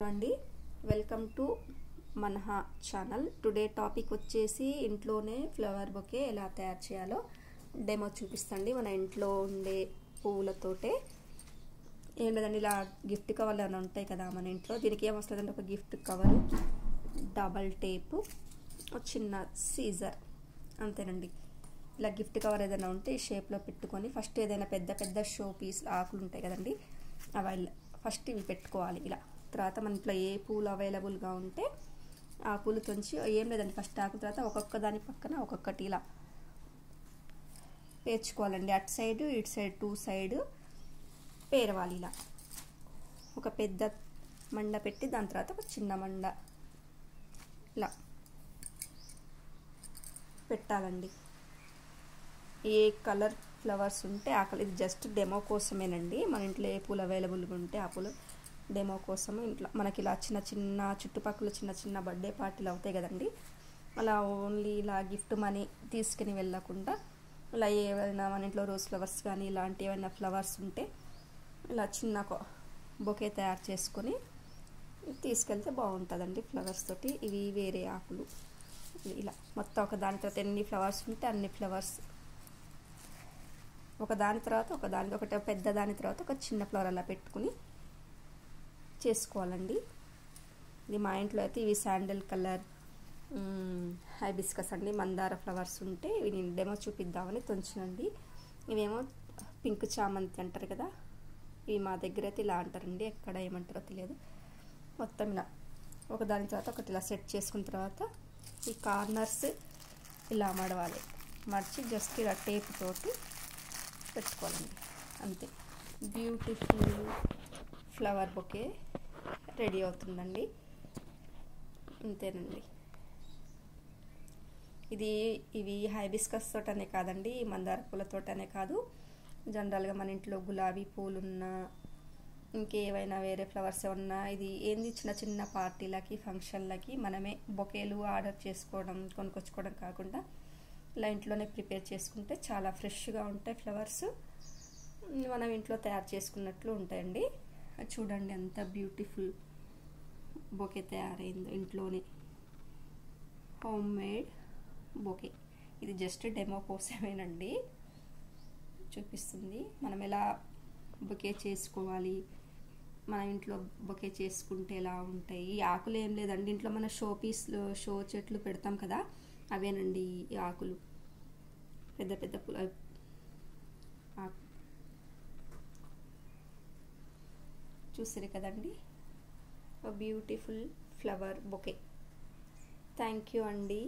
అండి welcome to Manha channel. Today topic వచ్చేసి ఇంట్లోనే ఫ్లవర్ బొకే ఎలా తయారు చేయాలో డెమో చూపిస్తండి. మన ఇంట్లో ఉండే పువ్వులతోటే ఏం లేదండి, ఇలా గిఫ్ట్ కవర్లు అని ఉంటాయి కదా మన ఇంట్లో. దీనికి ఏం వస్తుందంటే ఒక గిఫ్ట్ కవరు, డబల్ టేపు, చిన్న సీజర్, అంతేనండి. ఇలా గిఫ్ట్ కవర్ ఏదైనా ఉంటే ఈ షేప్లో పెట్టుకొని ఫస్ట్ ఏదైనా పెద్ద పెద్ద షో పీస్ ఆకులు ఉంటాయి కదండి, అవి ఫస్ట్ ఇవి పెట్టుకోవాలి. ఇలా తర్వాత మన ఇంట్లో ఏ పూలు అవైలబుల్గా ఉంటే ఆ పూలు తుంచి ఏం లేదండి, ఫస్ట్ ఆకు తర్వాత ఒక్కొక్క దాని పక్కన ఒక్కొక్కటి ఇలా పేర్చుకోవాలండి. అటు సైడ్ ఇటు సైడ్ టూ సైడ్ పేరవాలి. ఇలా ఒక పెద్ద మండ పెట్టి దాని తర్వాత ఒక చిన్న మండ ఇలా పెట్టాలండి. ఏ కలర్ ఫ్లవర్స్ ఉంటే ఆ కలర్, ఇది జస్ట్ డెమో కోసమేనండి. మన ఇంట్లో ఏ పూలు అవైలబుల్గా ఉంటే ఆ పూలు డెమో కోసం. ఇంట్లో మనకి ఇలా చిన్న చిన్న చుట్టుపక్కల చిన్న చిన్న బర్త్డే పార్టీలు అవుతాయి కదండి, అలా ఓన్లీ ఇలా గిఫ్ట్ మనీ తీసుకుని వెళ్ళకుండా ఇలా ఏవైనా మన ఇంట్లో రోజ్ ఫ్లవర్స్ కానీ ఇలాంటి ఏమైనా ఫ్లవర్స్ ఉంటే ఇలా చిన్న బొకే తయారు చేసుకొని తీసుకెళ్తే బాగుంటుందండి ఫ్లవర్స్ తోటి. ఇవి వేరే ఆకులు ఇలా మొత్తం ఒక దాని తర్వాత ఎన్ని ఫ్లవర్స్ ఉంటే అన్ని ఫ్లవర్స్ ఒక దాని తర్వాత ఒక దాని ఒకటి పెద్ద దాని తర్వాత ఒక చిన్న ఫ్లవర్ అలా పెట్టుకుని చేసుకోవాలండి. ఇది మా ఇంట్లో అయితే ఇవి శాండల్ కలర్ హైబిస్కస్ అండి, మందార ఫ్లవర్స్ ఉంటే ఇవి నేను డెమో చూపిద్దామని తుంచినండి. ఇవేమో పింక్ చామంతి అంటారు కదా, ఇవి మా దగ్గర అయితే ఇలా అంటారండి, ఎక్కడ ఏమంటారో తెలియదు. మొత్తం ఇలా ఒక దాని తర్వాత ఒకటి ఇలా సెట్ చేసుకున్న తర్వాత ఈ కార్నర్స్ ఇలా మడవాలి. మడిచి జస్ట్ ఇలా టేప్ తోటి పెట్టుకోవాలండి, అంతే. బ్యూటిఫుల్ ఫ్లవర్ బొకే రెడీ అవుతుందండి, అంతేనండి. ఇవి హైబిస్కస్ తోటనే కాదండి, మందార పూలతోటనే కాదు, జనరల్గా మన ఇంట్లో గులాబీ పూలున్నా ఇంకేవైనా వేరే ఫ్లవర్స్ ఉన్నా, ఇది ఏంది చిన్న చిన్న పార్టీలకి ఫంక్షన్లకి మనమే బొకేలు ఆర్డర్ చేసుకోవడం కొనుక్కొచ్చుకోవడం కాకుండా ఇలా ఇంట్లోనే ప్రిపేర్ చేసుకుంటే చాలా ఫ్రెష్గా ఉంటాయి ఫ్లవర్స్. మనం ఇంట్లో తయారు చేసుకున్నట్లు ఉంటాయండి. చూడండి ఎంత బ్యూటిఫుల్ బొకే తయారైందో ఇంట్లోనే, హోమ్ మేడ్ బొకే. ఇది జస్ట్ డెమో కోసమేనండి చూపిస్తుంది, మనం ఎలా బొకే చేసుకోవాలి, మన ఇంట్లో బొకే చేసుకుంటే ఎలా ఉంటాయి. ఈ ఆకులు ఏం లేదండి, ఇంట్లో మన షో పీస్లో షో చెట్లు పెడతాం కదా, అవేనండి ఈ ఆకులు. పెద్ద పెద్ద పూల ఆకు చూసారు కదండి, beautiful flower bouquet. Thank you అండి.